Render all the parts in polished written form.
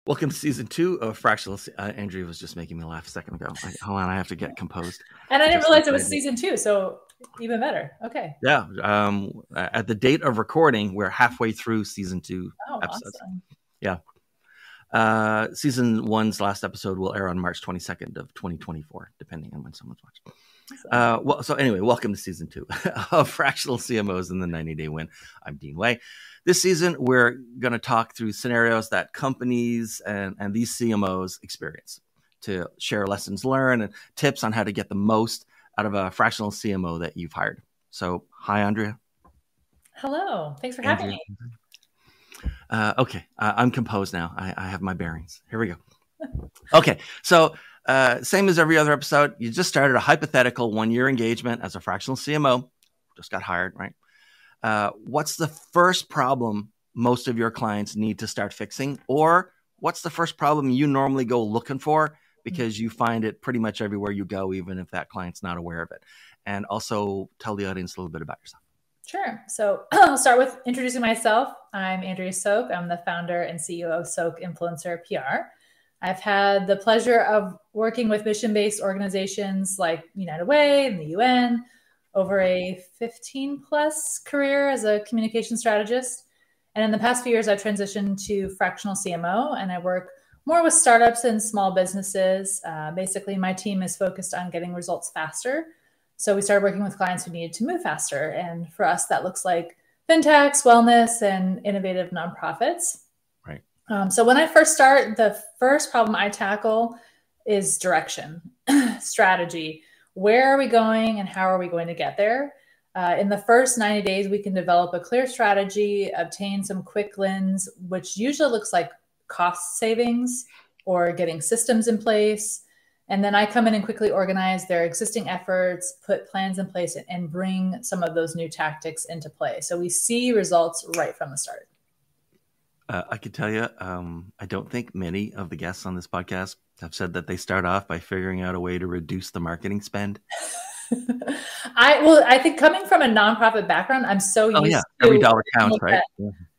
Welcome to season 2 of Fractional. Andrea was just making me laugh a second ago. Hold on, I have to get composed. And I didn't realize it was season 2, so even better. Okay. Yeah. At the date of recording, we're halfway through season 2 episodes. Awesome. Yeah. Season 1's last episode will air on March 22nd of 2024, depending on when someone's watching. So anyway, welcome to season 2 of Fractional CMOs in the 90-Day Win. I'm Dean Way. This season, we're going to talk through scenarios that companies and these CMOs experience to share lessons learned and tips on how to get the most out of a fractional CMO that you've hired. So, hi, Andrea. Hello. Thanks for having me. Okay. I'm composed now. I have my bearings. Here we go. Okay. So, same as every other episode, you just started a hypothetical 1-year engagement as a fractional CMO. Just got hired, right? What's the first problem most of your clients need to start fixing? Or what's the first problem you normally go looking for because you find it pretty much everywhere you go, even if that client's not aware of it? And also tell the audience a little bit about yourself. Sure. So I'll start with introducing myself. I'm Andrea Sok. I'm the founder and CEO of Sok Influencer PR. I've had the pleasure of working with mission-based organizations like United Way and the UN over a 15-plus career as a communication strategist. And in the past few years, I've transitioned to fractional CMO, and I work more with startups and small businesses. Basically, my team is focused on getting results faster. So we started working with clients who needed to move faster. And for us, that looks like fintechs, wellness, and innovative nonprofits. Right. So when I first start, the first problem I tackle is direction, strategy. Where are we going and how are we going to get there? In the first 90 days, we can develop a clear strategy, obtain some quick wins, which usually looks like cost savings or getting systems in place. And then I come in and quickly organize their existing efforts, put plans in place, and bring some of those new tactics into play. So we see results right from the start. I could tell you, I don't think many of the guests on this podcast have said that they start off by figuring out a way to reduce the marketing spend. I think coming from a nonprofit background, I'm so used to every dollar counts, right?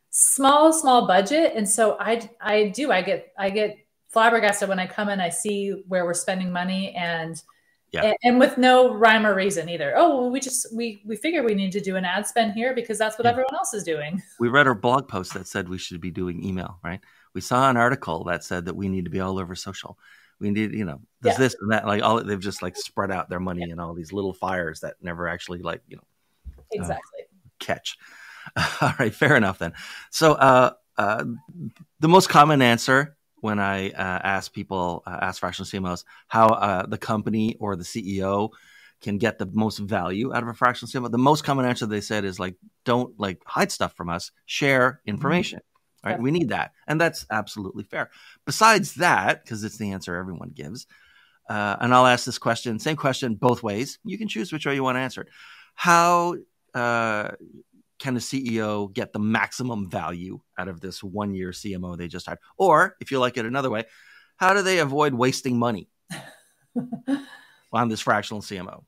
Small budget, and so I get flabbergasted when I come in. I see where we're spending money, and with no rhyme or reason either. Oh, we figure we need to do an ad spend here because that's what everyone else is doing. We read a blog post that said we should be doing email, right? We saw an article that said that we need to be all over social. We need, there's this and that, they've just spread out their money in all these little fires that never actually exactly catch. All right, fair enough then. So the most common answer when I ask fractional CMOs how the company or the CEO can get the most value out of a fractional CMO, the most common answer they said is don't hide stuff from us, share information. Mm-hmm. Right. We need that. And that's absolutely fair. Besides that, because it's the answer everyone gives, and I'll ask this question, same question both ways. You can choose which way you want to answer it. How can a CEO get the maximum value out of this 1-year CMO they just hired? Or if you like it another way, how do they avoid wasting money on this fractional CMO?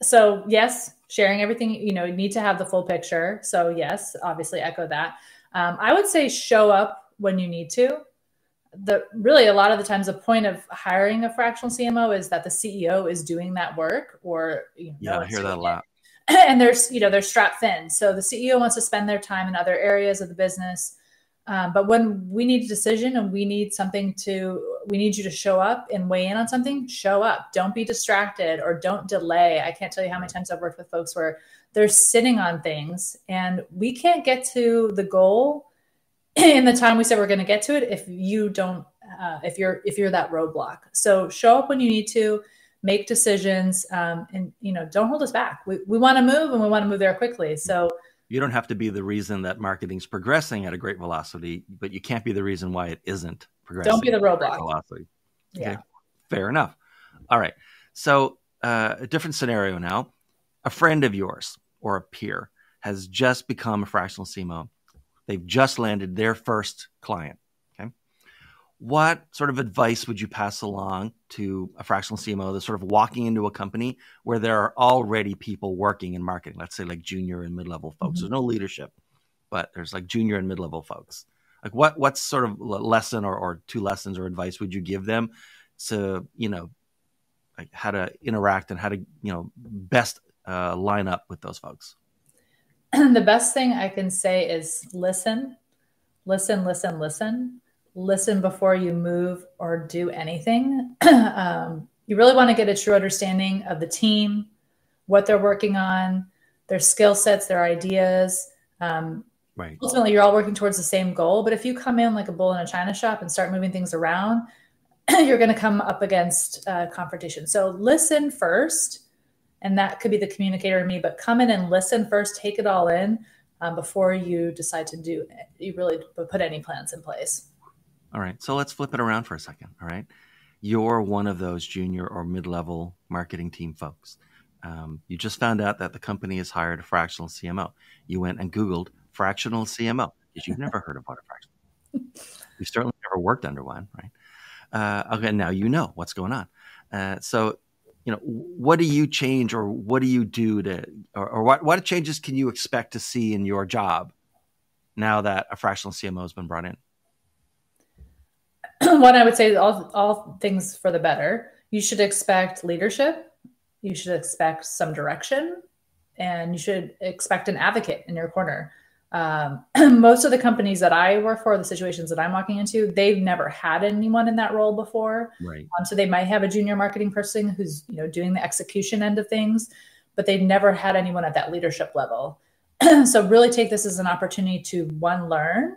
So yes, sharing everything, you need to have the full picture. So yes, obviously echo that. I would say show up when you need to. Really, a lot of the times the point of hiring a fractional CMO is that the CEO is doing that work, or I hear that a lot. And they're strapped thin. So the CEO wants to spend their time in other areas of the business. But when we need a decision and we need you to show up and weigh in on something, show up. Don't be distracted or don't delay. I can't tell you how many times I've worked with folks where they're sitting on things and we can't get to the goal in the time we said we're going to get to it if you don't, if you're that roadblock. So show up when you need to, make decisions, and don't hold us back. We want to move and we want to move there quickly. So you don't have to be the reason that marketing's progressing at a great velocity, but you can't be the reason why it isn't progressing. Don't be the roadblock. Velocity. Okay? Yeah. Fair enough. All right. So a different scenario now. A friend of yours or a peer has just become a fractional CMO. They've just landed their first client. Okay. What sort of advice would you pass along to a fractional CMO that's sort of walking into a company where there are already people working in marketing? Let's say junior and mid-level folks. Mm-hmm. There's no leadership, but there's junior and mid-level folks. Like what sort of lesson or two lessons or advice would you give them to, like how to interact and how to, best line up with those folks? The best thing I can say is listen, listen, listen, listen, listen before you move or do anything. You really want to get a true understanding of the team, what they're working on, their skill sets, their ideas. Right. Ultimately, you're all working towards the same goal. But if you come in like a bull in a china shop and start moving things around, you're going to come up against confrontation. So listen first, and that could be the communicator in me, but come in and listen first, take it all in before you decide to do it. You really put any plans in place. All right. So let's flip it around for a second. All right. You're one of those junior or mid-level marketing team folks. You just found out that the company has hired a fractional CMO. You went and Googled fractional CMO because you've never heard of what a fractional. You've certainly never worked under one, right? Okay, now you know what's going on. So, what do you change, or what do you do to, or what changes can you expect to see in your job now that a fractional CMO has been brought in? One, I would say all things for the better. You should expect leadership. You should expect some direction, and you should expect an advocate in your corner. Most of the companies that I work for, the situations that I'm walking into, they've never had anyone in that role before. Right. So they might have a junior marketing person who's doing the execution end of things, but they've never had anyone at that leadership level. So really take this as an opportunity to, one, learn,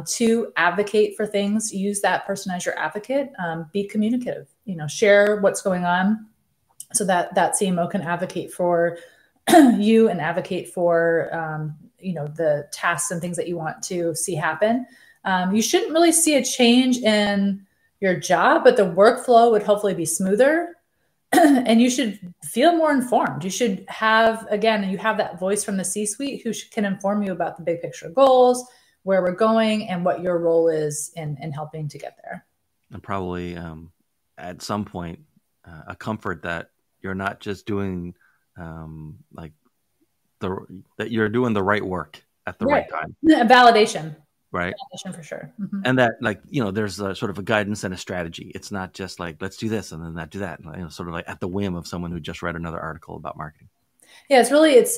to advocate for things, use that person as your advocate, be communicative, share what's going on so that CMO can advocate for you and advocate for, the tasks and things that you want to see happen. You shouldn't really see a change in your job, but the workflow would hopefully be smoother. And you should feel more informed. You should have, again, you have that voice from the C-suite who can inform you about the big picture goals, where we're going, and what your role is in helping to get there. And probably at some point, a comfort that you're not just doing that you're doing the right work at the right time. Validation. Right. Validation for sure. Mm-hmm. And that, there's a sort of a guidance and a strategy. It's not just like, let's do this and then not do that. Sort of like at the whim of someone who just read another article about marketing. Yeah,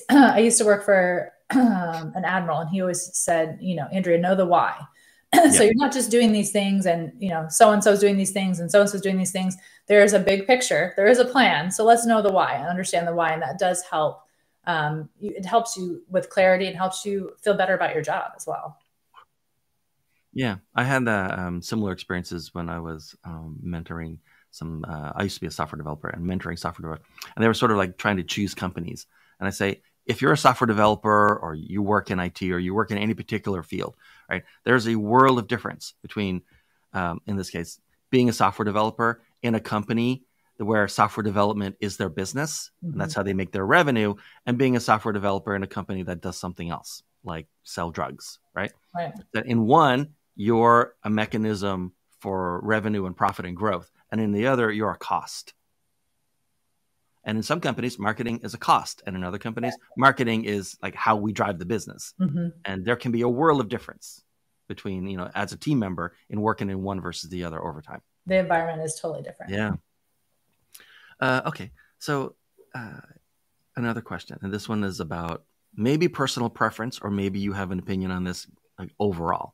I used to work for an admiral, and he always said, Andrea, know the why. So you're not just doing these things and, so-and-so's doing these things and so-and-so's doing these things. There's a big picture. There is a plan. So let's know the why and understand the why. And that does help. It helps you with clarity and helps you feel better about your job as well. Yeah, I had similar experiences when I was mentoring some. I used to be a software developer and mentoring software developers, and they were sort of like trying to choose companies. And I say, if you're a software developer or you work in IT or you work in any particular field, right? There's a world of difference between, in this case, being a software developer in a company where software development is their business, mm-hmm. and that's how they make their revenue, and being a software developer in a company that does something else, like sell drugs, right? Right. That in one, you're a mechanism for revenue and profit and growth. And in the other, you're a cost. And in some companies, marketing is a cost. And in other companies, marketing is like how we drive the business. Mm-hmm. And there can be a world of difference between, as a team member in working in one versus the other over time. The environment is totally different. Yeah. Okay. So another question, and this one is about maybe personal preference, or maybe you have an opinion on this like overall.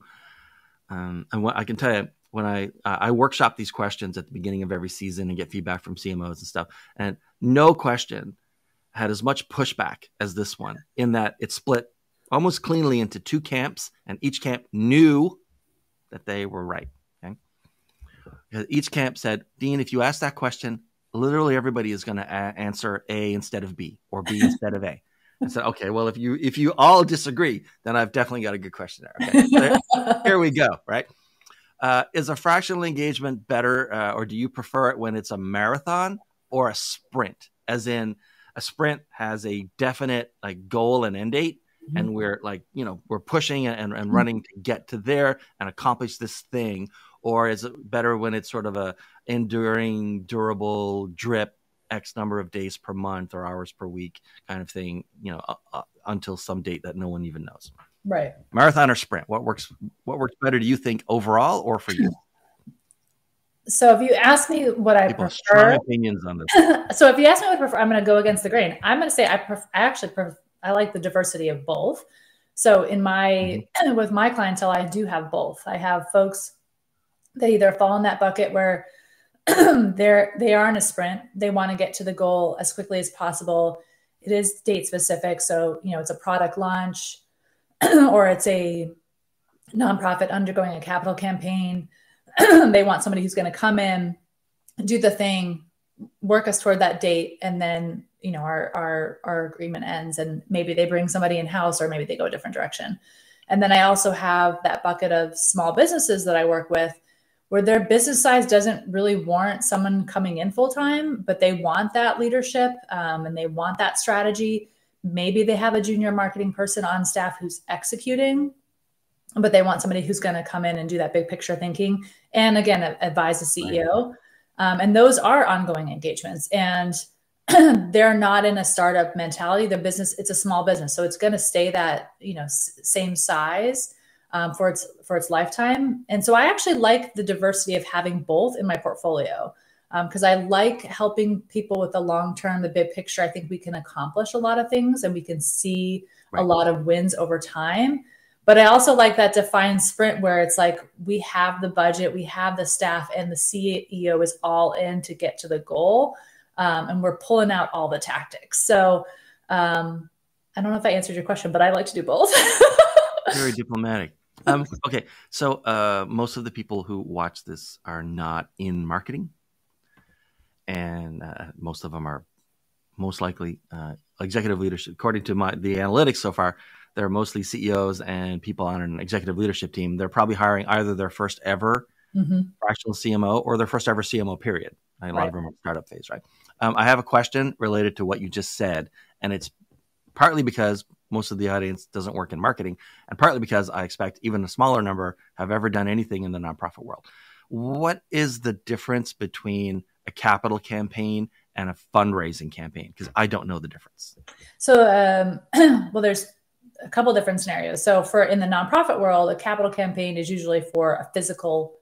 And I can tell you, when I workshop these questions at the beginning of every season and get feedback from CMOs and stuff, and no question had as much pushback as this one, in that it split almost cleanly into two camps, and each camp knew that they were right. Okay? Each camp said, Dean, if you ask that question, literally everybody is going to answer A instead of B, or B instead of A. I said, okay, well, if you all disagree, then I've definitely got a good question there. Okay, so here we go, right? Is a fractional engagement better, or do you prefer it when it's a marathon or a sprint? As in, a sprint has a definite like goal and end date, mm-hmm. and we're like, we're pushing and running to get to there and accomplish this thing. Or is it better when it's sort of a enduring, durable drip, X number of days per month or hours per week kind of thing, until some date that no one even knows? Right. Marathon or sprint? What works better, do you think, overall or for you? So if you ask me what I People have prefer, strong opinions on this. so if you ask me what I prefer, I'm going to go against the grain. I'm going to say I like the diversity of both. So in my with my clientele, I do have both. I have folks that either fall in that bucket where they are in a sprint. They want to get to the goal as quickly as possible. It is date specific, so it's a product launch or it's a nonprofit undergoing a capital campaign. They want somebody who's going to come in, do the thing, work us toward that date, and then our agreement ends, and maybe they bring somebody in house, or maybe they go a different direction. And then I also have that bucket of small businesses that I work with, where their business size doesn't really warrant someone coming in full time, but they want that leadership and they want that strategy. Maybe they have a junior marketing person on staff who's executing, but they want somebody who's going to come in and do that big picture thinking. And again, advise the CEO. And those are ongoing engagements. And they're not in a startup mentality. The business, it's a small business. So it's going to stay that, same size for its lifetime. And so I actually like the diversity of having both in my portfolio because I like helping people with the long term, the big picture. I think we can accomplish a lot of things and we can see a lot of wins over time. But I also like that defined sprint where it's like we have the budget, we have the staff, and the CEO is all in to get to the goal. And we're pulling out all the tactics. So I don't know if I answered your question, but I like to do both. Very diplomatic. Okay, so most of the people who watch this are not in marketing. And most of them are most likely executive leadership. According to the analytics so far, they're mostly CEOs and people on an executive leadership team. They're probably hiring either their first ever fractional CMO or their first ever CMO period. A lot of them are startup phase, right? I have a question related to what you just said, and it's partly because most of the audience doesn't work in marketing, and partly because I expect even a smaller number have ever done anything in the nonprofit world. What is the difference between a capital campaign and a fundraising campaign? Because I don't know the difference. So, well, there's a couple different scenarios. So in the nonprofit world, a capital campaign is usually for a physical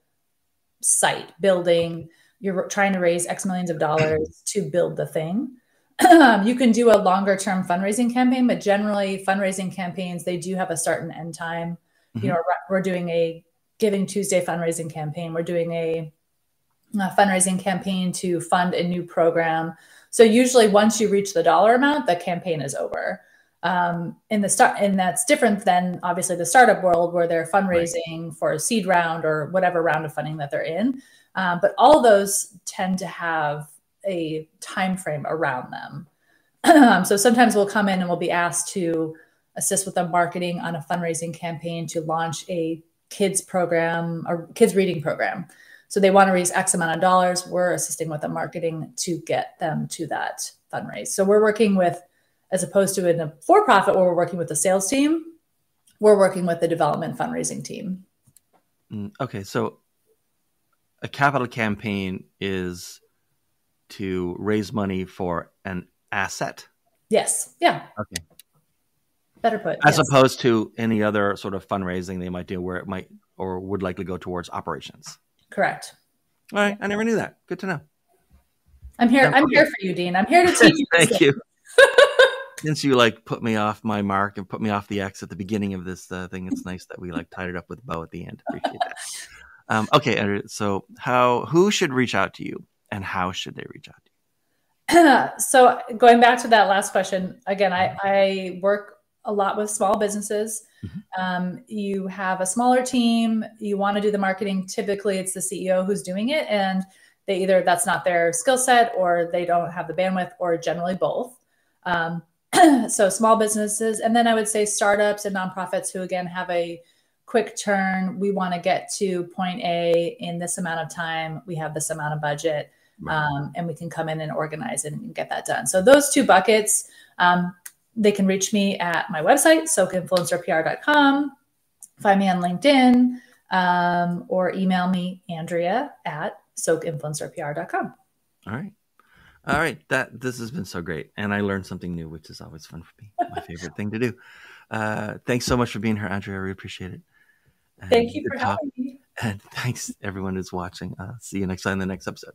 site building. You're trying to raise X millions of dollars to build the thing. You can do a longer term fundraising campaign, but generally fundraising campaigns, they do have a start and end time. We're doing a Giving Tuesday fundraising campaign. We're doing a fundraising campaign to fund a new program. So usually once you reach the dollar amount, the campaign is over. And that's different than obviously the startup world where they're fundraising for a seed round or whatever round of funding that they're in. But all those tend to have a time frame around them. So sometimes we'll come in and we'll be asked to assist with the marketing on a fundraising campaign to launch a kids program or kids reading program. So they want to raise X amount of dollars. We're assisting with the marketing to get them to that fundraise. So we're working with, as opposed to in a for-profit where we're working with the sales team, we're working with the development fundraising team. Okay, so a capital campaign is to raise money for an asset? Yes. Yeah. Okay. Better put. As opposed to any other sort of fundraising they might do where it might or would likely go towards operations. Correct. All right. I never knew that. Good to know. I'm here for you, Dean. I'm here to teach you. Thank you. Since you put me off my mark and put me off the X at the beginning of this thing, it's nice that we tied it up with a bow at the end. Appreciate that. Okay, Andrea, so who should reach out to you and how should they reach out to you? So going back to that last question, again, I work a lot with small businesses. You have a smaller team, you want to do the marketing. Typically it's the CEO who's doing it, and they either that's not their skill set or they don't have the bandwidth, or generally both. So small businesses, and then I would say startups and nonprofits who again have a quick turn. We want to get to point A in this amount of time. We have this amount of budget, and we can come in and organize it and get that done. So those two buckets, they can reach me at my website, sokinfluencerpr.com, find me on LinkedIn, or email me, Andrea at sokinfluencerpr.com. All right. This has been so great. And I learned something new, which is always fun for me. My favorite thing to do. Thanks so much for being here, Andrea. I really appreciate it. Thank And you good for talk. having me. And thanks everyone who's watching. See you next time in the next episode.